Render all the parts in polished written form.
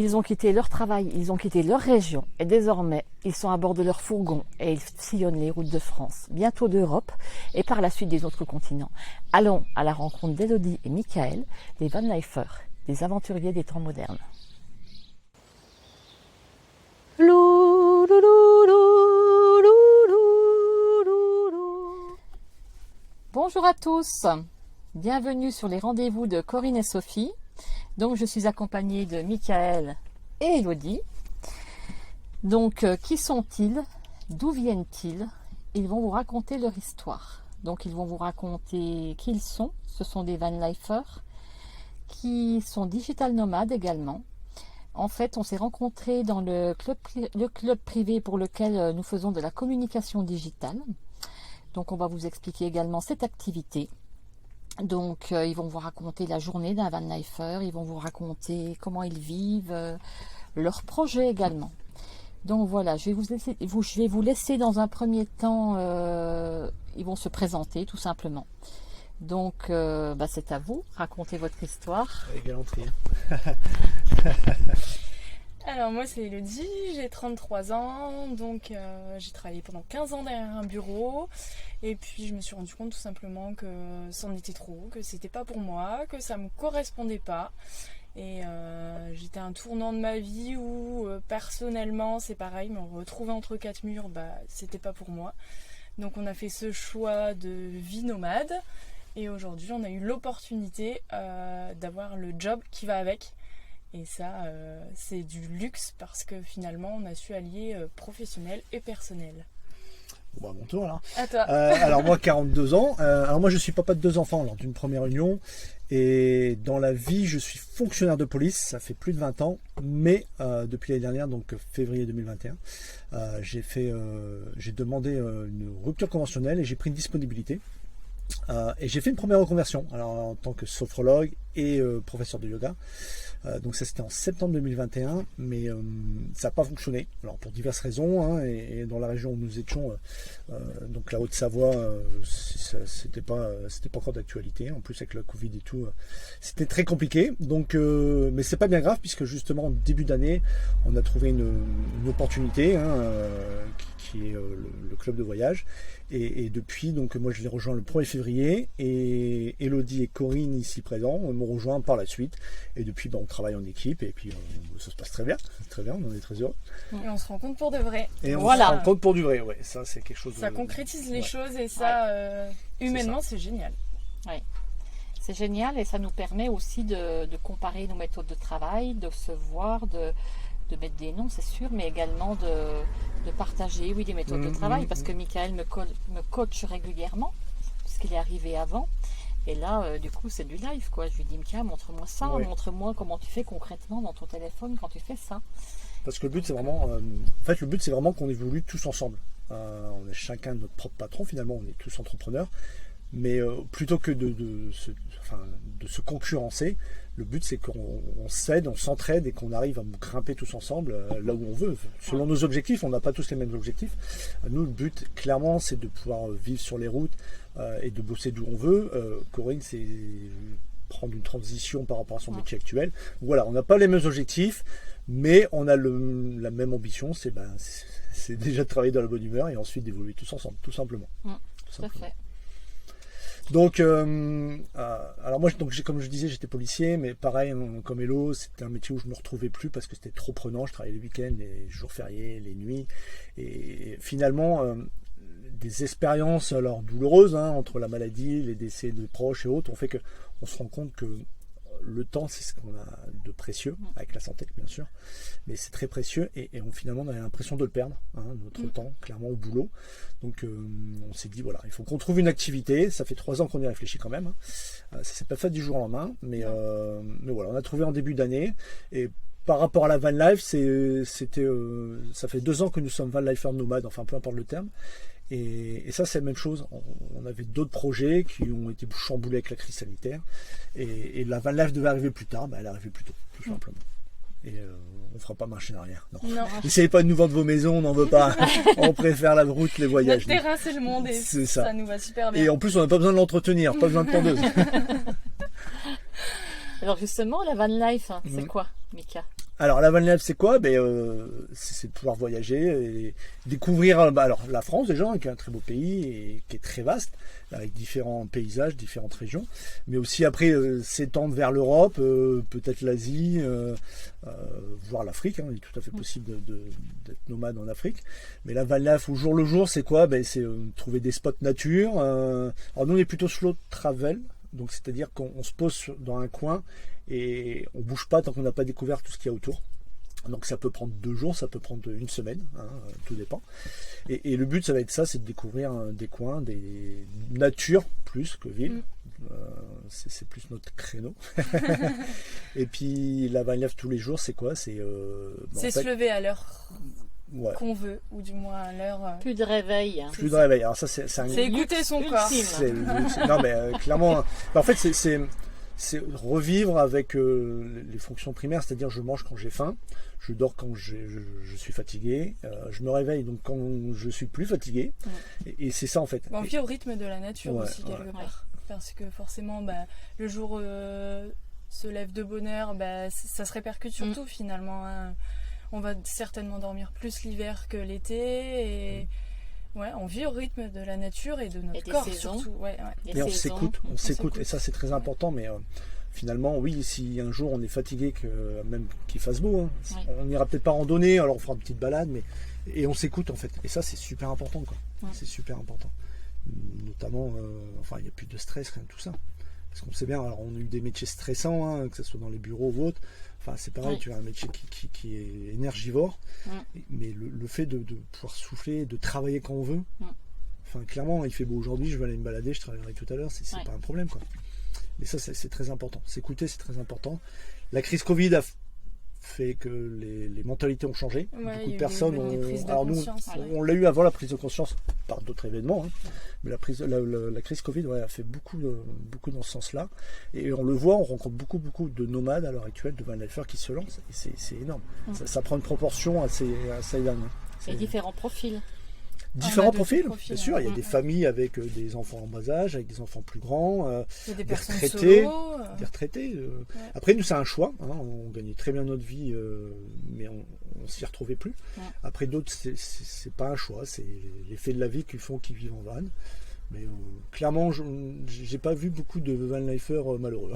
Ils ont quitté leur travail, ils ont quitté leur région et désormais ils sont à bord de leur fourgon et ils sillonnent les routes de France, bientôt d'Europe et par la suite des autres continents. Allons à la rencontre d'Elodie et Michael, des van lifers, des aventuriers des temps modernes. Bonjour à tous, bienvenue sur les rendez-vous de Corinne et Sophie. Donc je suis accompagnée de Michael et Elodie. Donc qui sont-ils? D'où viennent-ils? Ils vont vous raconter leur histoire. Donc ils vont vous raconter qui ils sont. Ce sont des van lifers qui sont digital nomades également. En fait, on s'est rencontrés dans le club privé pour lequel nous faisons de la communication digitale. Donc on va vous expliquer également cette activité. Donc ils vont vous raconter la journée d'un van lifer, ils vont vous raconter comment ils vivent, leurs projets également. Donc voilà, je vais vous laisser dans un premier temps, ils vont se présenter tout simplement. Donc c'est à vous, racontez votre histoire. Galanterie. Alors moi c'est Elodie, j'ai 33 ans, donc j'ai travaillé pendant 15 ans derrière un bureau et puis je me suis rendu compte tout simplement que c'en était trop, que c'était pas pour moi, que ça me correspondait pas et j'étais à un tournant de ma vie où personnellement c'est pareil, me retrouver entre quatre murs, c'était pas pour moi. Donc on a fait ce choix de vie nomade et aujourd'hui on a eu l'opportunité d'avoir le job qui va avec. Et ça, c'est du luxe parce que finalement, on a su allier professionnel et personnel. Bon, à mon tour là. À toi. Alors moi, 42 ans. Alors moi, je suis papa de 2 enfants lors d'une première union. Et dans la vie, je suis fonctionnaire de police. Ça fait plus de 20 ans. Mais depuis l'année dernière, donc février 2021, j'ai demandé une rupture conventionnelle et j'ai pris une disponibilité. Et j'ai fait une première reconversion alors, en tant que sophrologue et professeur de yoga. Donc ça c'était en septembre 2021, mais ça n'a pas fonctionné. Alors pour diverses raisons, hein, et dans la région où nous étions, donc la Haute-Savoie, c'était pas encore d'actualité. En plus avec le Covid et tout, c'était très compliqué. Donc, mais c'est pas bien grave puisque justement en début d'année, on a trouvé une opportunité, hein, qui est le club de voyage. Et depuis, donc moi je l'ai rejoint le 1er février et Elodie et Corinne ici présents m'ont rejoint par la suite. Et depuis, on travaille en équipe et puis ça se passe très bien, on en est très heureux. Et on se rencontre pour de vrai. Et on se rend compte pour du vrai, ouais, ça c'est quelque chose. Ça concrétise les choses et ça, humainement, c'est génial. Oui. C'est génial et ça nous permet aussi de comparer nos méthodes de travail, de se voir, de mettre des noms, c'est sûr, mais également de partager des méthodes de travail, parce que Michael me coach régulièrement, puisqu'il est arrivé avant. Et là, du coup, c'est du live, quoi. Je lui dis, Michael, montre-moi ça, montre-moi comment tu fais concrètement dans ton téléphone quand tu fais ça. Parce que le but, c'est vraiment, qu'on évolue tous ensemble. On est chacun notre propre patron, finalement, on est tous entrepreneurs. Mais plutôt que de se concurrencer, le but c'est qu'on s'aide, on s'entraide et qu'on arrive à grimper tous ensemble là où on veut. Selon nos objectifs, on n'a pas tous les mêmes objectifs. Nous, le but, clairement, c'est de pouvoir vivre sur les routes et de bosser d'où on veut. Corinne, c'est prendre une transition par rapport à son métier actuel. Voilà, on n'a pas les mêmes objectifs, mais on a la même ambition, c'est déjà de travailler dans la bonne humeur et ensuite d'évoluer tous ensemble, tout simplement. Tout à fait. Donc, alors moi, comme je disais, j'étais policier, mais pareil, comme Hello, c'était un métier où je ne me retrouvais plus parce que c'était trop prenant. Je travaillais les week-ends, les jours fériés, les nuits. Et finalement, des expériences alors douloureuses, hein, entre la maladie, les décès de proches et autres, ont fait qu'on se rend compte que le temps, c'est ce qu'on a de précieux, avec la santé bien sûr, mais c'est très précieux et finalement on a l'impression de le perdre, hein, notre temps, clairement au boulot. Donc on s'est dit voilà, il faut qu'on trouve une activité. Ça fait 3 ans qu'on y réfléchit quand même, hein. Ça s'est pas fait du jour au lendemain, mais voilà, on a trouvé en début d'année. Et par rapport à la van life, ça fait 2 ans que nous sommes van lifers nomades, enfin peu importe le terme. Et ça, c'est la même chose. On avait d'autres projets qui ont été chamboulés avec la crise sanitaire. Et la van life devait arriver plus tard, elle est arrivée plus tôt, tout simplement. Et on ne fera pas marche en arrière. Non. N'essayez pas de nous vendre vos maisons, on n'en veut pas. On préfère la route, les voyages. Notre terrain, c'est le monde et ça nous va super bien. Et en plus, on n'a pas besoin de l'entretenir, pas besoin de tondeuse. Alors justement, la van life, c'est quoi, Mika? Alors la van life c'est quoi? C'est de pouvoir voyager et découvrir alors la France déjà, qui est un très beau pays et qui est très vaste, avec différents paysages, différentes régions, mais aussi après s'étendre vers l'Europe, peut-être l'Asie, voire l'Afrique, hein. Il est tout à fait possible d'être nomade en Afrique. Mais la van life au jour le jour c'est quoi? C'est trouver des spots nature. Alors nous on est plutôt slow travel, donc c'est-à-dire qu'on se pose dans un coin et on bouge pas tant qu'on n'a pas découvert tout ce qu'il y a autour. Donc ça peut prendre 2 jours, ça peut prendre une semaine, hein, tout dépend. Et le but ça va être ça, c'est de découvrir des coins, des natures plus que ville. C'est plus notre créneau. Et puis la van life tous les jours c'est quoi? C'est se lever à l'heure qu'on veut, ou du moins à l'heure. Plus de réveil. Plus de réveil. Alors ça c'est écouter son corps. Non mais clairement. En fait c'est revivre avec les fonctions primaires, c'est-à-dire je mange quand j'ai faim, je dors quand je suis fatigué, je me réveille donc quand je suis plus fatigué, et c'est ça en fait. On vit au rythme de la nature aussi quelque part, parce que forcément le jour se lève de bonne heure, ça se répercute sur tout finalement, hein. On va certainement dormir plus l'hiver que l'été, et on vit au rythme de la nature et de notre corps surtout. Et on s'écoute, et ça c'est très important. Mais finalement, oui, si un jour on est fatigué, même qu'il fasse beau, hein, on n'ira peut-être pas randonner, alors on fera une petite balade, et on s'écoute en fait. Et ça c'est super important, quoi. C'est super important. Notamment, il n'y a plus de stress, rien de tout ça. Parce qu'on sait bien, alors on a eu des métiers stressants, hein, que ce soit dans les bureaux ou autre. Enfin, c'est pareil, tu as un métier qui est énergivore, mais le fait de pouvoir souffler, de travailler quand on veut, enfin, clairement, il fait beau aujourd'hui, je vais aller me balader, je travaillerai tout à l'heure, c'est pas un problème, quoi. Mais ça, c'est très important. S'écouter, c'est très important. La crise Covid a fait que les mentalités ont changé. Beaucoup de personnes alors nous, on l'a eu avant la prise de conscience par d'autres événements, hein. Mais la crise Covid a fait beaucoup dans ce sens-là. Et on le voit, on rencontre beaucoup de nomades à l'heure actuelle, de van lifers qui se lancent. Et c'est énorme. Ça prend une proportion assez énorme. Et différents profils. Différents profils, bien sûr. Il y a des familles avec des enfants en bas âge, avec des enfants plus grands, des retraités. Après, nous, c'est un choix, hein. On gagnait très bien notre vie, mais on s'y retrouvait plus. Après, d'autres, c'est pas un choix, c'est les faits de la vie qui font qu'ils vivent en van. Mais clairement, j'ai pas vu beaucoup de van lifers malheureux.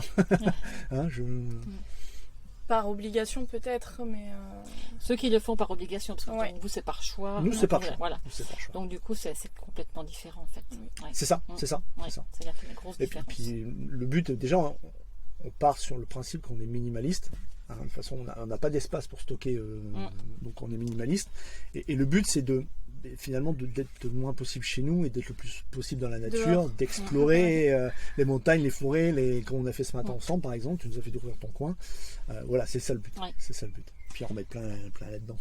Hein, Par obligation peut-être, mais... Ceux qui le font par obligation, parce que vous c'est par choix. Nous c'est par choix. Voilà. Nous, c'est par choix. Donc du coup c'est complètement différent en fait. C'est ça. C'est une grosse différence. Et puis le but, déjà on part sur le principe qu'on est minimaliste. Hein, de toute façon on n'a pas d'espace pour stocker, donc on est minimaliste. Et le but c'est finalement d'être le moins possible chez nous et d'être le plus possible dans la nature, d'explorer les montagnes, les forêts, comme on a fait ce matin ensemble par exemple, tu nous as fait découvrir ton coin. Voilà, c'est ça le but. C'est ça le but. Puis en remettre plein là-dedans.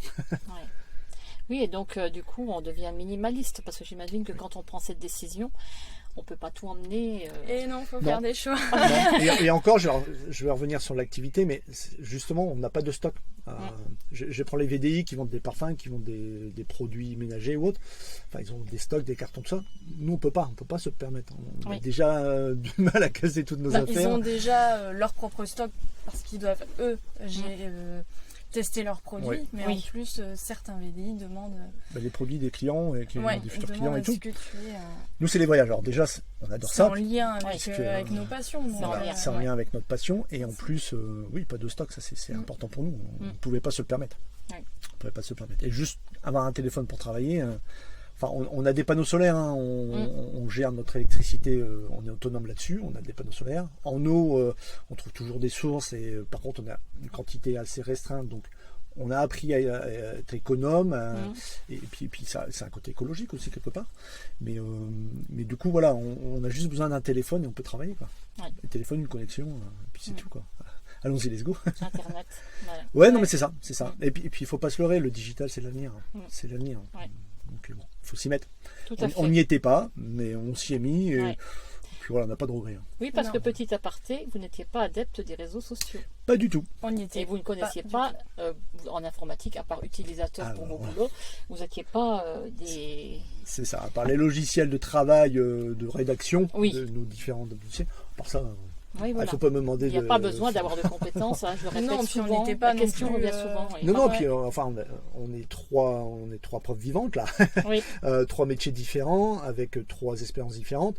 Oui, et donc du coup on devient minimaliste, parce que j'imagine que quand on prend cette décision, on peut pas tout emmener. Et non, faut faire des choix. Et encore, je vais revenir sur l'activité, mais justement, on n'a pas de stock. Je prends les VDI qui vendent des parfums, qui vendent des produits ménagers ou autres. Enfin, ils ont des stocks, des cartons, tout ça. Nous, on peut pas se le permettre. On a déjà du mal à casser toutes nos affaires. Ils ont déjà leur propre stock, parce qu'ils doivent, eux, tester leurs produits, mais en plus certains VDI demandent les produits des clients et des futurs clients et tout. Nous c'est les voyages, alors déjà on adore ça. C'est en lien avec nos passions. C'est en lien avec notre passion, et en plus pas de stock, ça c'est important pour nous. On ne pouvait pas se le permettre. Et juste avoir un téléphone pour travailler. On a des panneaux solaires, hein. On gère notre électricité, on est autonome là-dessus, on a des panneaux solaires. En eau, on trouve toujours des sources, et par contre on a une quantité assez restreinte, donc on a appris à être économe, et puis ça, c'est un côté écologique aussi quelque part. Mais du coup voilà, on a juste besoin d'un téléphone et on peut travailler, quoi. Un téléphone, une connexion, et puis c'est tout, quoi. Allons-y, let's go. Internet. Non mais c'est ça. Et puis il faut pas se leurrer, le digital c'est l'avenir. C'est l'avenir. Donc bon, il faut s'y mettre. On n'y était pas, mais on s'y est mis, et puis voilà, on n'a pas de regrets. Oui, parce que petit aparté, vous n'étiez pas adepte des réseaux sociaux. Pas du tout. Et vous ne connaissiez pas en informatique, à part utilisateur pour vos boulots, vous n'étiez pas des... C'est ça, à part les logiciels de travail, de rédaction de nos différents logiciels. Par ça, Oui, Il voilà. faut pas me demander Il n'y a de... pas besoin d'avoir de compétences, hein, je le répète Non, puis on souvent. n'était pas La non question plus, revient souvent. Oui. Non, Ouais. puis enfin, on est trois preuves vivantes là, Oui, trois métiers différents avec trois expériences différentes.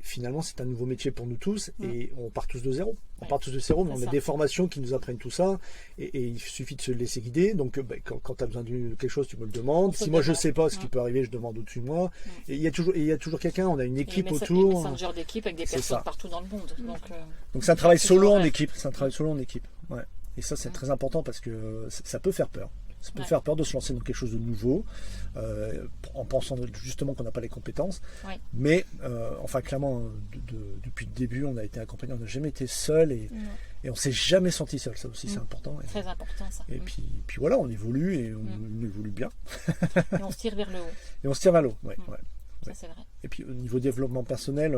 Finalement, c'est un nouveau métier pour nous tous et on part tous de zéro. On Ouais. part tous de zéro, mais C'est on a ça. des formations qui nous apprennent tout ça et il suffit de se laisser guider. Donc, quand tu as besoin de quelque chose, tu me le demandes. On te Si moi je demande. sais pas ce qui Ouais. peut arriver, je demande au-dessus de moi. Et il y a toujours quelqu'un. On a une et équipe les autour. messengers d'équipe avec des C'est personnes ça. partout dans le monde. Donc, Donc c'est un travail C'est solo en vrai. équipe. C'est un travail solo en équipe. Ouais. Et ça, c'est très important parce que ça peut faire peur. Ça peut Ouais. faire peur de se lancer dans quelque chose de nouveau, en pensant justement qu'on n'a pas les compétences. Ouais. Mais, enfin, clairement, depuis le début, on a été accompagné, on n'a jamais été seul et on s'est jamais senti seul. Ça aussi, c'est important. très important ça. Et puis voilà, on évolue et on évolue bien. Et on se tire vers le haut. Et on se tire vers l'eau. Ouais, Mm. ouais. Ça, c'est vrai. Et puis au niveau développement personnel,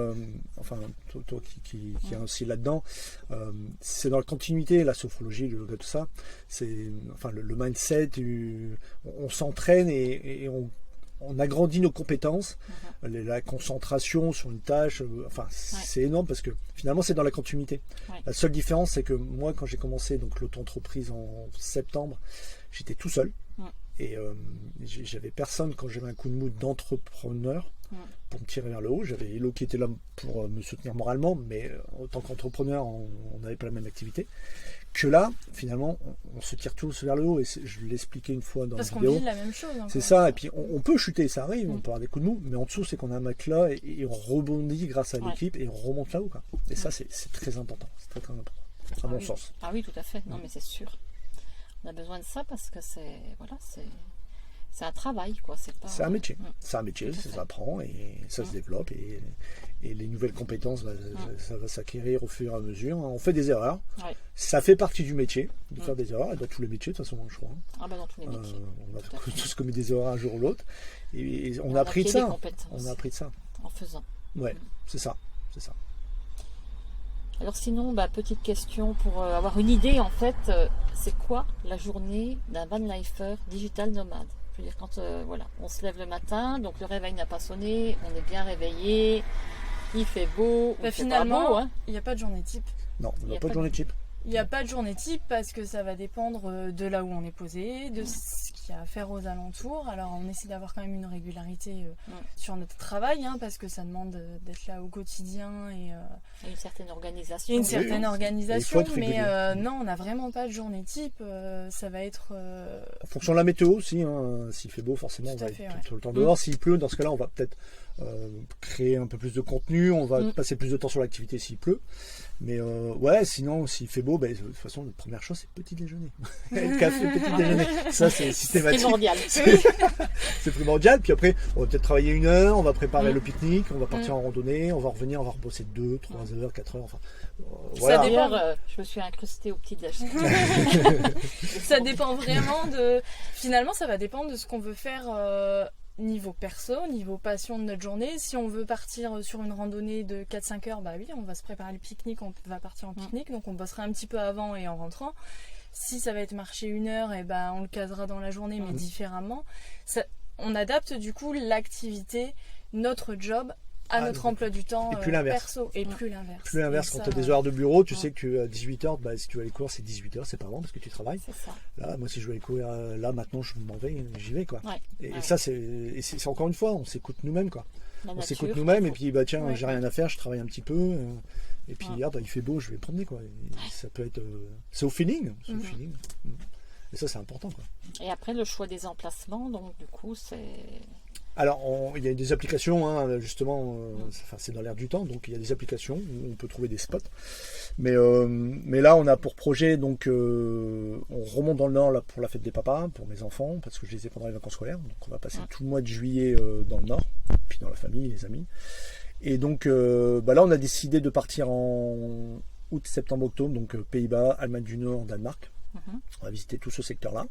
enfin toi qui est aussi là-dedans, c'est dans la continuité, la sophrologie, le yoga, tout ça. C'est enfin le mindset, on s'entraîne et on agrandit nos compétences, la concentration sur une tâche. Enfin c'est énorme parce que finalement c'est dans la continuité. Ouais. La seule différence c'est que moi quand j'ai commencé donc l'auto-entreprise en septembre, j'étais tout seul. Et j'avais personne quand j'avais un coup de mou d'entrepreneur pour me tirer vers le haut. J'avais Hello qui était là pour me soutenir moralement, mais en tant qu'entrepreneur, on n'avait pas la même activité. Que là, finalement, on se tire tous vers le haut. Et je l'expliquais une fois dans Parce la qu'on vidéo. vit la même chose. C'est ça. Et puis on peut chuter, ça arrive, on peut avoir des coups de mou, mais en dessous, c'est qu'on a un matelas et on rebondit grâce à l'équipe et on remonte là-haut, quoi. Et ça, c'est très important. C'est très très important, à mon sens. Ah oui, tout à fait. Non, mais c'est sûr. On a besoin de ça parce que c'est un travail, quoi. C'est un métier. C'est un métier, ça s'apprend et ça se développe et les nouvelles compétences, ça va s'acquérir au fur et à mesure. On fait des erreurs. Ouais. Ça fait partie du métier de faire des erreurs et dans tous les métiers de toute façon, je crois. Ah bah dans tous les métiers. On a Tout à fait. tous commis des erreurs un jour ou l'autre et on a appris de acquis des ça. compétences. On a appris de ça. En faisant. Ouais, c'est ça. C'est ça. Alors sinon, petite question pour avoir une idée en fait, c'est quoi la journée d'un van lifer digital nomade? Je veux dire quand voilà, on se lève le matin, donc le réveil n'a pas sonné, on est bien réveillé, il fait beau, il fait Finalement, pas beau, hein. il n'y a pas de journée type. Non, on y n'a a pas de pas journée type. Il n'y a pas de journée type parce que ça va dépendre de là où on est posé, de ce qu'il y a à faire aux alentours. Alors on essaie d'avoir quand même une régularité sur notre travail parce que ça demande d'être là au quotidien et Il y a une certaine organisation. il y a une Oui, certaine il faut organisation. être Mais régulier. non, on n'a vraiment pas de journée type. Ça va être... En fonction de la météo aussi, hein. S'il fait beau, forcément, on Tout à va fait, être ouais. tout le temps dehors. S'il pleut, dans ce cas-là, on va peut-être créer un peu plus de contenu, on va passer plus de temps sur l'activité s'il pleut. Mais ouais, sinon, s'il fait beau, de toute façon, la première chose, c'est petit déjeuner. Le café, petit déjeuner. Ça, c'est systématique. Primordial. C'est primordial. Puis après, on va peut-être travailler 1 heure, on va préparer le pique-nique, on va partir en randonnée, on va revenir, on va rebosser 2, 3 heures, 4 heures. Enfin, voilà. Ça dépend. D'ailleurs, je me suis incrustée au petit déj. Ça dépend vraiment de... Finalement, ça va dépendre de ce qu'on veut faire niveau perso, niveau passion de notre journée. Si on veut partir sur une randonnée de 4-5 heures, bah oui, on va se préparer le pique-nique, on va partir en pique-nique, donc on bossera un petit peu avant et en rentrant. Si ça va être marcher 1 heure, et ben on le casera dans la journée, mais différemment. On adapte du coup l'activité, notre job, à notre emploi du temps et plus l'inverse. perso, et plus l'inverse. Plus l'inverse, Et quand ça, tu as des horaires de bureau, tu sais que à 18h, si tu vas aller courir, c'est 18h, c'est pas bon parce que tu travailles. C'est ça. Là, moi, si je veux aller courir là, maintenant, je m'en vais, j'y vais, quoi. Ouais. Et Ouais. ça, c'est encore une fois, on s'écoute nous-mêmes, quoi. La On nature, s'écoute nous-mêmes, et puis, tiens, Ouais. j'ai rien à faire, je travaille un petit peu, et puis, il fait beau, je vais me promener, quoi. Et ça peut être. C'est au feeling. C'est au feeling. Et ça, c'est important, quoi. Et après, le choix des emplacements, donc du coup, c'est... Alors, il y a des applications, hein, justement, c'est dans l'air du temps, donc il y a des applications où on peut trouver des spots. Mais là, on a pour projet, donc, on remonte dans le Nord là, pour la fête des papas, pour mes enfants, parce que je les ai pendant les vacances scolaires. Donc, on va passer tout le mois de juillet dans le Nord, puis dans la famille, les amis. Et donc, là, on a décidé de partir en août, septembre, octobre, donc Pays-Bas, Allemagne du Nord, Danemark. On va visiter tout ce secteur-là.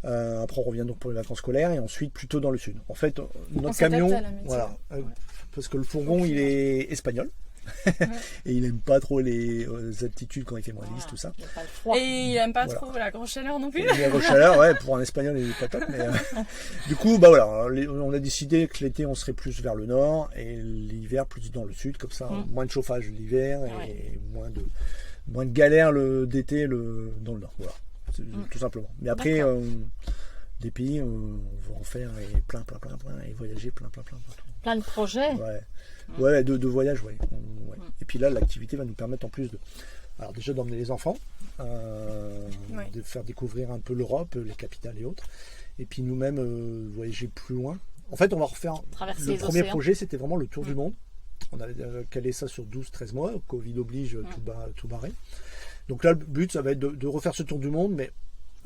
Après on revient donc pour les vacances scolaires et ensuite plutôt dans le sud. En fait, notre camion, s'adapte à la météo. voilà, parce que le fourgon il est espagnol. Et il aime pas trop les altitudes quand il fait -10, tout ça. Il n'y a pas le froid. Et il aime pas Voilà. trop la grosse chaleur non plus. Et la chaleur, ouais, pour un espagnol, il est pas top. Mais, du coup, bah voilà, on a décidé que l'été, on serait plus vers le nord et l'hiver plus dans le sud, comme ça, moins de chauffage l'hiver et moins de galère d'été dans le nord. Voilà, tout simplement. Mais après, des pays, on va en faire et plein, et voyager plein partout. Plein de projets. Ouais, de voyage, ouais. Et puis là, l'activité va nous permettre en plus alors déjà d'emmener les enfants, de faire découvrir un peu l'Europe, les capitales et autres. Et puis nous-mêmes voyager plus loin. En fait, on va refaire. Traverser Le les premier océans. projet, c'était vraiment le tour du monde. On avait calé ça sur 12-13 mois. Covid oblige, tout barré. Donc là, le but, ça va être de refaire ce tour du monde, mais.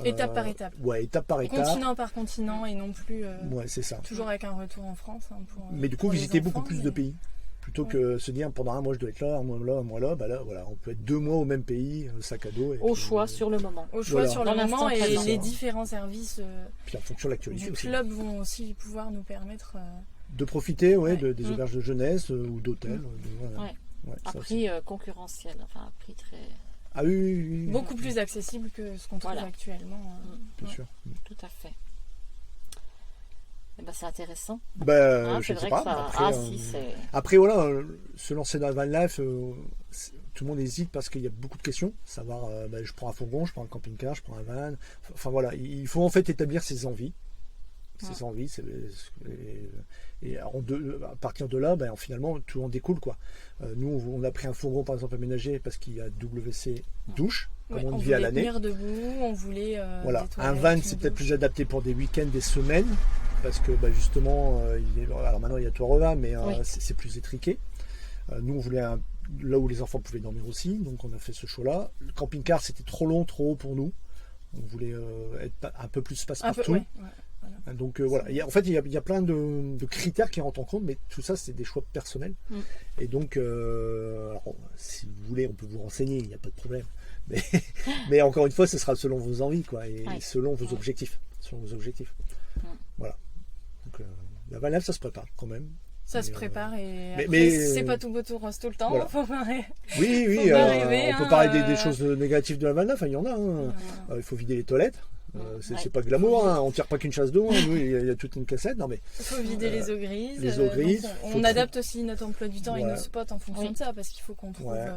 Étape par étape. Ouais, étape par étape. Continent par continent et non plus Ouais, c'est ça. toujours avec un retour en France. Mais du coup, pour les visiter enfants, beaucoup plus de pays. Plutôt que se dire pendant un mois je dois être là, un mois là, bah là voilà, on peut être 2 mois au même pays, sac à dos. Et Au puis, choix sur le moment. Au choix Voilà. sur Dans le moment l'instant et présent. les différents services puis en fonction de l'actualité du aussi. club vont aussi pouvoir nous permettre. De profiter des Mm. auberges de jeunesse ou d'hôtels. Voilà. Ouais. Ouais, À ça aussi. prix concurrentiel, enfin à prix très. Ah oui. Beaucoup plus accessible que ce qu'on trouve Voilà. actuellement. Bien Ouais. sûr. Tout à fait. Eh ben, c'est intéressant. Bah, Hein, je c'est ne vrai sais pas. que ça. Après, Si, c'est. après, voilà, se lancer dans la van life, tout le monde hésite parce qu'il y a beaucoup de questions. Savoir, je prends un fourgon, je prends un camping-car, je prends un van. Enfin voilà, il faut en fait établir ses envies. Ses envies, et à partir de là, finalement, tout en découle, quoi. Nous, on a pris un fourgon, par exemple, aménagé parce qu'il y a WC douche, comme Ouais, on on vit à voulait l'année. tenir debout, on voulait. Voilà, des un toilettes, van, une c'est peut-être douche. plus adapté pour des week-ends, des semaines, parce que justement, alors maintenant il y a Toit-Reva, mais c'est plus étriqué. Nous, on voulait là où les enfants pouvaient dormir aussi, donc on a fait ce choix-là. Le camping-car, c'était trop long, trop haut pour nous. On voulait être un peu plus Un peu, passe-partout. voilà. Donc voilà, en fait, il y a plein de critères qui rentrent en compte, mais tout ça, c'est des choix personnels. Et donc, alors, si vous voulez, on peut vous renseigner, il n'y a pas de problème. Mais encore une fois, ce sera selon vos envies, quoi, et selon vos objectifs. Voilà. Donc, la van life, ça se prépare quand même. Ça se prépare et mais- après, mais- c'est pas tout beau tout rose tout le temps. Voilà. Faut parler. Oui, Faut pas rêver, on peut parler des choses négatives de la van life, il y en a. Il faut vider les toilettes. C'est pas glamour, on tire pas qu'une chasse d'eau. Nous, il y a toute une cassette. Non, mais Il faut vider les eaux grises. les eaux grises, donc faut on adapte aussi notre emploi du temps et Voilà. nos spots en fonction de ça parce qu'il faut qu'on trouve. ouais,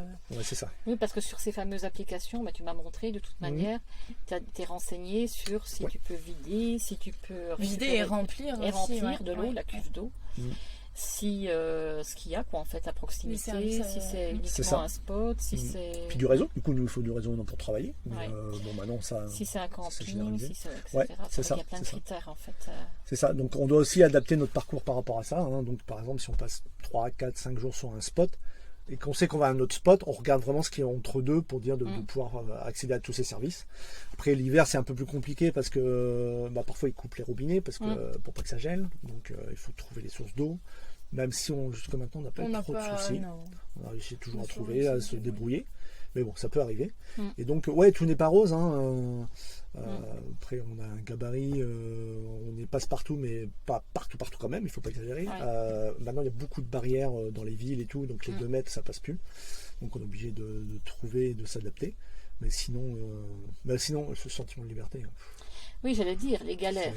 c'est ça. Oui, parce que sur ces fameuses applications, tu m'as montré de toute manière, tu t'es renseigné sur si tu peux vider, si tu peux Vider récupérer et remplir et aussi, remplir de l'eau, ouais. la cuve d'eau. Si ce qu'il y a quoi en fait à proximité, services, si c'est C'est uniquement ça. un spot, si c'est Puis du réseau. Du coup, nous, il faut du réseau pour travailler. Mais, Ouais. maintenant, ça. si c'est un c'est camping, généralisé. si c'est etc. Ouais, c'est ça, Il y a plein de c'est ça. critères en fait. C'est ça. Donc, on doit aussi adapter notre parcours par rapport à ça. Donc, par exemple, si on passe 3, 4, 5 jours sur un spot et qu'on sait qu'on va à un autre spot, on regarde vraiment ce qui est entre deux pour dire de pouvoir accéder à tous ces services. Après, l'hiver, c'est un peu plus compliqué parce que parfois, ils coupent les robinets pour pas que ça gèle. Donc, il faut trouver les sources d'eau. Même si jusqu'à maintenant, on n'a pas eu trop de soucis. Non. On a réussi toujours On à a toujours trouver, à réussi, se ouais. débrouiller. Mais bon, ça peut arriver. Et donc, tout n'est pas rose. Après, on a un gabarit, on est passe-partout, mais pas partout quand même, il ne faut pas exagérer. Maintenant, il y a beaucoup de barrières dans les villes et tout, donc les 2 mètres, ça passe plus. Donc, on est obligé de trouver, de s'adapter. Mais sinon, ce sentiment de liberté. Oui, j'allais dire les galères.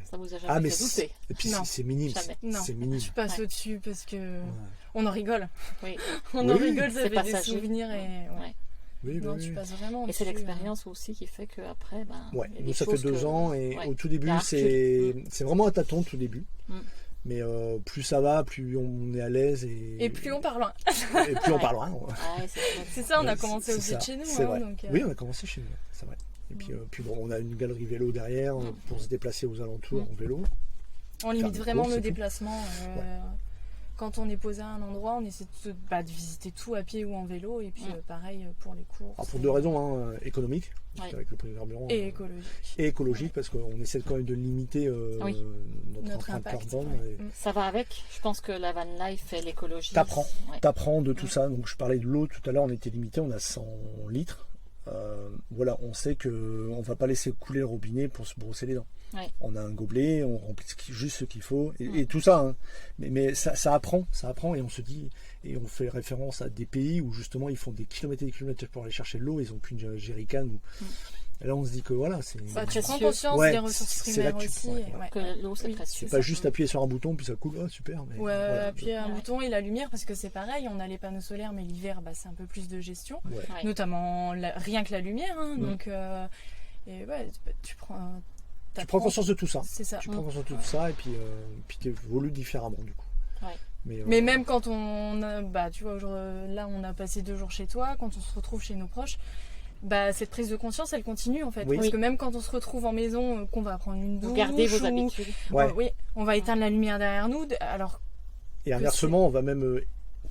Ça vous a jamais Mais fait douter. et puis Non, c'est minime. jamais. Non, C'est minime. je passe au-dessus parce que on en rigole. Oui. On en Oui, rigole, ça c'est fait des passager. souvenirs et Ouais. Oui, non, oui, tu oui. passes vraiment. Et c'est au-dessus, l'expérience aussi qui fait qu'après, Ouais, il y a nous des ça fait choses 2 ans et ouais. au tout début Il y a un c'est vraiment un tâton au tout début. Mm. Mais plus ça va, plus on est à l'aise Et plus on part loin. et plus on parle loin. Ouais, c'est vrai. C'est ça, on a Ouais, commencé c'est aussi ça, de chez nous. c'est vrai. Donc, Oui, on a commencé chez nous, c'est vrai. Et puis bon, on a une galerie vélo derrière pour se déplacer aux alentours en vélo. on limite des vraiment courses le et tout. déplacement. Quand on est posé à un endroit, on essaie de visiter tout à pied ou en vélo. Et puis pareil pour les courses. Alors pour 2 raisons, économiques, parce Ouais. qu'avec le prix du carburant, Et écologique. et écologique, parce qu'on essaie quand même de limiter notre Notre empreinte impact. carbone. Ouais. Et Ça va avec. Je pense que la van life et l'écologie. T'apprends. Ouais. T'apprends de tout ça. Donc je parlais de l'eau tout à l'heure, on était limité, on a 100 litres. voilà, on sait que on va pas laisser couler le robinet pour se brosser les dents. Ouais. On a un gobelet, on remplit juste ce qu'il faut, et tout ça. Hein. Mais ça apprend, et on se dit, et on fait référence à des pays où justement ils font des kilomètres et des kilomètres pour aller chercher de l'eau, ils ont qu'une jerrycan. Et là on se dit que voilà, c'est. Tu prends conscience des ressources primaires aussi. Que l'eau c'est précieux. C'est pas juste appuyer sur un bouton puis ça coule, super. Mais voilà. Appuyer un bouton et la lumière, parce que c'est pareil, on a les panneaux solaires, mais l'hiver c'est un peu plus de gestion, notamment rien que la lumière. Hein, donc, tu prends. Tu prends conscience de tout ça. C'est ça. Tu prends conscience de tout ça et puis tu évolues différemment du coup. Ouais. Mais même quand on a, tu vois, là on a passé 2 jours chez toi, quand on se retrouve chez nos proches, cette prise de conscience elle continue en fait. Parce que même quand on se retrouve en maison, qu'on va prendre une douche, vous gardez vos habitudes. On va éteindre la lumière derrière nous. Et inversement, on va même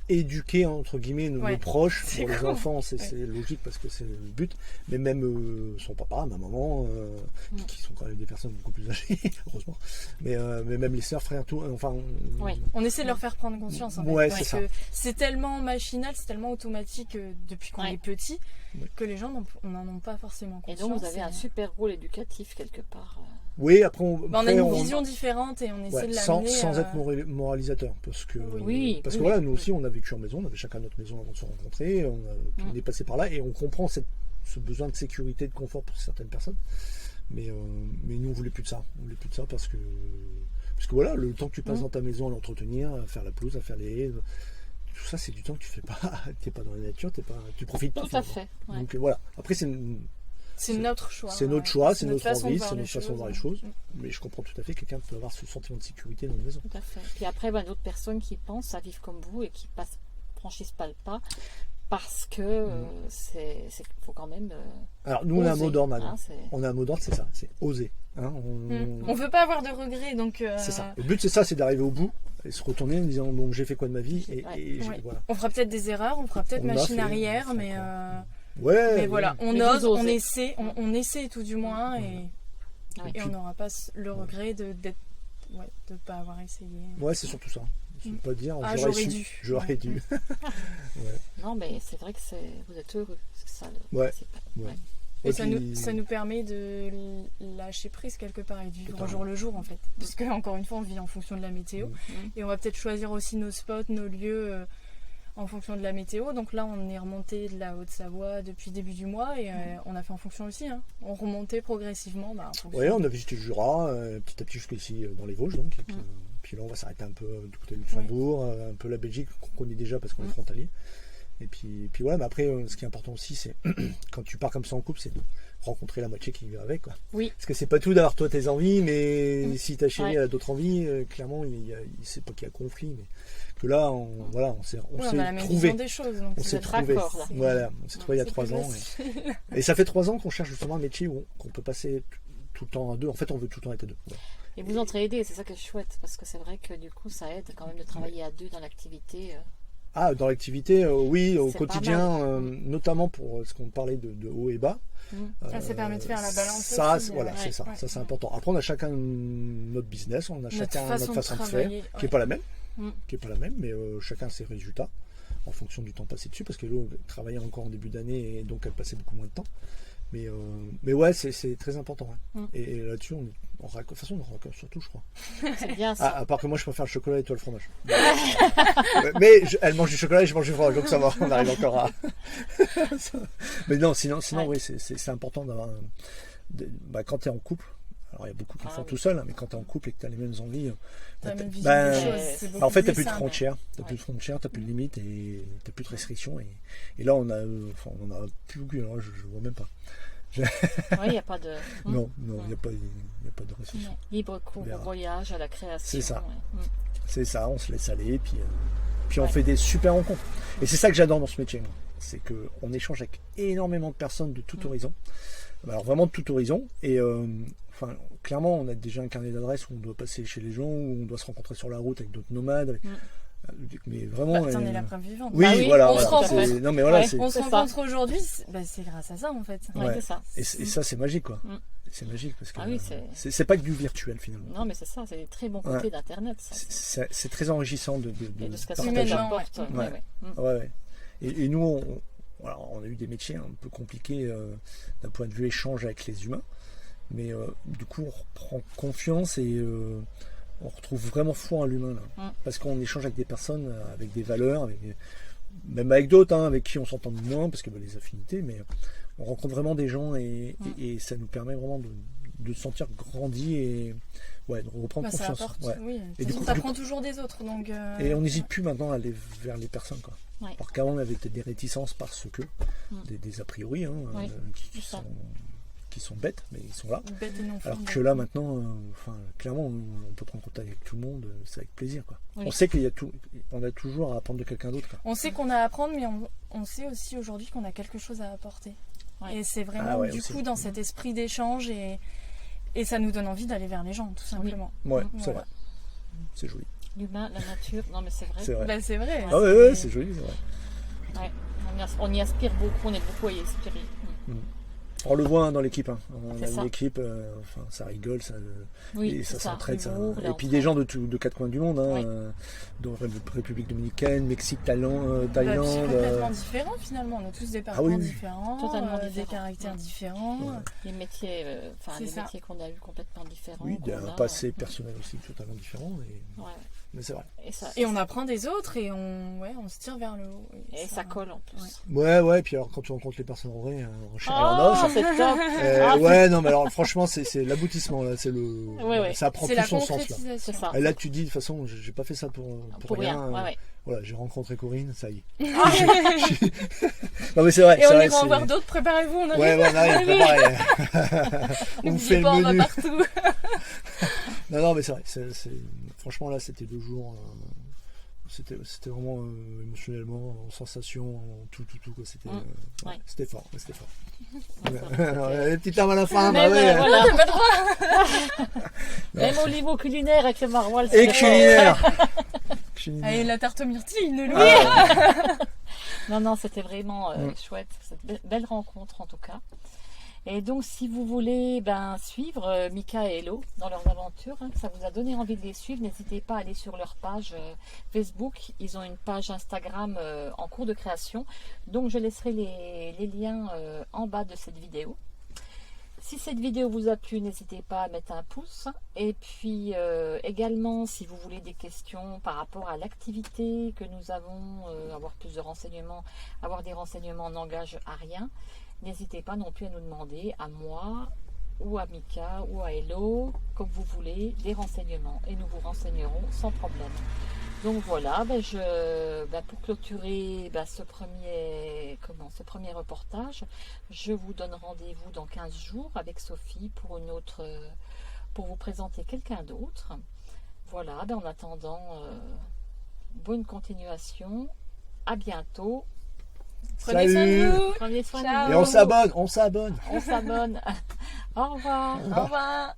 éduquer entre guillemets nos proches. Pour les enfants, c'est logique parce que c'est le but. Mais même son papa, ma maman, qui sont quand même des personnes beaucoup plus âgées, heureusement. Mais même les sœurs, frères, tout. Enfin, on essaie de leur faire prendre conscience. En fait, c'est ça. C'est tellement machinal, c'est tellement automatique depuis qu'on est petit que les gens n'en ont pas forcément conscience. Et donc vous avez un super rôle éducatif quelque part. Oui, après on a une vision différente et on essaie de l'amener sans être moralisateur, parce que voilà, nous aussi on a vécu en maison, on avait chacun notre maison avant de se rencontrer, on est passé par là et on comprend ce besoin de sécurité, de confort pour certaines personnes, mais nous on voulait plus de ça, parce que voilà, le temps que tu passes dans ta maison à l'entretenir, à faire la pelouse, à faire les haies, tout ça c'est du temps que tu fais pas, t'es pas dans la nature, tu profites pas. Tout à fait. Donc voilà, après c'est notre choix. C'est notre choix, c'est notre envie, c'est notre façon de voir les choses. choses. Mais je comprends tout à fait quelqu'un peut avoir ce sentiment de sécurité dans la maison. Tout à fait. Puis après, d'autres personnes qui pensent à vivre comme vous et qui franchissent pas le pas parce que faut quand même. Alors nous, oser, on a un mot d'ordre, hein, on a un mot d'ordre, c'est ça, c'est oser. Hein, on veut pas avoir de regrets, donc. C'est ça. Le but, c'est ça, c'est d'arriver au bout et se retourner en disant bon, j'ai fait quoi de ma vie et voilà. On fera peut-être des erreurs, on fera peut-être machine arrière, mais. Mais voilà, on ose, on essaie, on essaie tout du moins et on n'aura pas le regret de pas avoir essayé. Ouais, c'est surtout ça. C'est pas dire j'aurais dû. Non, mais c'est vrai que vous êtes heureux. C'est ça le principal. Et ça nous permet de lâcher prise quelque part et de vivre au jour le jour en fait. Parce que encore une fois, on vit en fonction de la météo et on va peut-être choisir aussi nos spots, nos lieux. En fonction de la météo, donc là on est remonté de la Haute-Savoie depuis début du mois et on a fait en fonction aussi, on remontait progressivement. Oui, on a visité le Jura, petit à petit jusqu'ici dans les Vosges donc, et puis là on va s'arrêter un peu du côté de Luxembourg, un peu la Belgique qu'on connaît déjà parce qu'on est frontalier. Et puis mais après ce qui est important aussi c'est quand tu pars comme ça en couple, c'est de rencontrer la moitié qui vit avec quoi. Oui. Parce que c'est pas tout d'avoir toi tes envies, mais si ta chérie a d'autres envies, clairement il sait pas qu'il y a conflit, mais que là on s'est trouvé des choses, donc on s'est trouvé voilà, on s'est trouvé il y a 3 ans et ça fait 3 ans qu'on cherche justement un métier qu'on peut passer tout le temps à deux. En fait on veut tout le temps être à deux. Et vous entraidez, c'est ça qui est chouette parce que c'est vrai que du coup ça aide quand même de travailler à deux dans l'activité. Dans l'activité, oui, au quotidien, notamment pour ce qu'on parlait de haut et bas. Ça permet de faire la balance. Ça, aussi, voilà, c'est ça. Ça, c'est important. Après, on a chacun notre business, on a chacun notre façon de faire, qui n'est pas la même, mais chacun ses résultats en fonction du temps passé dessus, parce que l'eau travaillait encore en début d'année et donc elle passait beaucoup moins de temps. Mais ouais, c'est très important. Et là-dessus, on raccorde, de toute façon, on raccorde surtout, je crois. C'est bien ça. À part que moi, je préfère le chocolat et toi le fromage. Mais elle mange du chocolat et je mange du fromage, donc ça va, on arrive encore à. Mais non, sinon oui, c'est important d'avoir. Quand tu es en couple, alors il y a beaucoup qui le font tout seul, mais quand tu es en couple et que tu as les mêmes envies, en fait, tu n'as plus de frontières. Tu n'as plus de frontières, tu n'as plus de limites et tu n'as plus de restrictions. Et là, on a plus. Alors, je ne vois même pas. Oui, il n'y a pas de. Non, il n'y a pas de restriction. Libre cours au voyage, à la création. C'est ça. C'est ça, on se laisse aller, puis on fait des super rencontres. Et c'est ça que j'adore dans ce métier, moi. C'est qu'on échange avec énormément de personnes de tout horizon. Alors vraiment de tout horizon. Et clairement, on a déjà un carnet d'adresses où on doit passer chez les gens, où on doit se rencontrer sur la route avec d'autres nomades. Mais vraiment. T'en es la preuve vivante. Oui, voilà. On se rencontre. Non, mais voilà, on se rencontre aujourd'hui, c'est grâce à ça en fait. Ouais, c'est ça. Et ça, c'est magique quoi. C'est magique parce que c'est pas que du virtuel finalement. Non, mais c'est ça, c'est des très bons côtés d'Internet. C'est très enrichissant de ce que partager. ça apporte. Ouais. Et nous, voilà, on a eu des métiers un peu compliqués d'un point de vue échange avec les humains. Mais du coup, on reprend confiance et on retrouve vraiment foi en l'humain. Là. Parce qu'on échange avec des personnes, avec des valeurs, même avec d'autres, hein, avec qui on s'entend moins, parce que les affinités, mais on rencontre vraiment des gens et ça nous permet vraiment de se sentir grandi et de reprendre Ça confiance. apporte, Ouais. oui. Et du coup, ça prend toujours des autres. Donc, et on n'hésite plus maintenant à aller vers les personnes. Quoi. Ouais. Alors qu'avant, on avait peut-être des réticences parce que, des a priori, hein, qui sont bêtes, mais ils sont là. Bêtes et non Alors fondées. que là, maintenant, clairement, on peut prendre contact avec tout le monde, c'est avec plaisir. Quoi. Oui. On sait on a toujours à apprendre de quelqu'un d'autre. Quoi. On sait qu'on a à apprendre, mais on sait aussi aujourd'hui qu'on a quelque chose à apporter. Ouais. Et c'est vraiment du aussi. coup dans cet esprit d'échange et ça nous donne envie d'aller vers les gens, tout simplement. Ouais, Ouais. c'est vrai. C'est joli. L'humain, la nature, non mais c'est vrai. C'est vrai. Bah, c'est vrai. Ah ouais, c'est joli, c'est vrai. Ouais. On y aspire beaucoup, on est beaucoup à y aspirer. On le voit hein, dans l'équipe. Hein. On C'est a ça. une équipe, ça rigole, Oui, et c'est ça s'entraide. L'humour, Et puis des gens de quatre coins du monde, hein, Oui. dont République dominicaine, Mexique, Thaïlande. Bah, puis complètement différents finalement. On a tous des parcours oui. différents, Totalement des différents. caractères différents. Ouais. Les métiers, C'est ça. métiers qu'on a eu complètement différents. Oui, il y a qu'on un passé personnel aussi totalement différent. Ouais. Mais c'est vrai. Et on apprend des autres et on se tire vers le haut. Et ça colle en plus. Ouais, puis alors quand tu rencontres les personnes en vrai, en chair et en os. Oh, c'est top. Non, mais alors franchement, c'est l'aboutissement, là. Ça prend C'est tout la son sens, là. concrétisation. C'est ça. Et là, tu dis, de toute façon, j'ai pas fait ça pour rien. rien. Ouais. Voilà, j'ai rencontré Corinne, ça y est. Non, mais c'est vrai. Et on c'est vrai, ira en voir d'autres, préparez-vous, on arrive. Ouais, on arrive, pareil. On fait le N'oubliez pas, on va menu. partout. Non, mais c'est vrai. Franchement, là, c'était 2 jours. C'était vraiment émotionnellement, en sensation, en tout. Quoi. C'était fort. C'était fort. Les petites larmes à la fin. Mais ouais. voilà. T'as pas le droit. Même au niveau culinaire avec le maroilles. Et culinaire. Allez, la tarte aux myrtilles, ne l'oublie. Non, c'était vraiment chouette. Cette belle rencontre en tout cas. Et donc, si vous voulez suivre Mika et Hello dans leurs aventures, que ça vous a donné envie de les suivre, n'hésitez pas à aller sur leur page Facebook. Ils ont une page Instagram en cours de création. Donc, je laisserai les liens en bas de cette vidéo. Si cette vidéo vous a plu, n'hésitez pas à mettre un pouce. Et puis également, si vous voulez des questions par rapport à l'activité que nous avons, avoir plus de renseignements, avoir des renseignements n'engage à rien. N'hésitez pas non plus à nous demander, à moi, ou à Mika, ou à Hello, comme vous voulez, des renseignements. Et nous vous renseignerons sans problème. Donc voilà, pour clôturer ce premier reportage, je vous donne rendez-vous dans 15 jours avec Sophie pour pour vous présenter quelqu'un d'autre. Voilà, en attendant, bonne continuation, à bientôt. Prenez soin de vous. Prenez soin Ciao. de Et vous. on s'abonne. On s'abonne. Au revoir. Au revoir.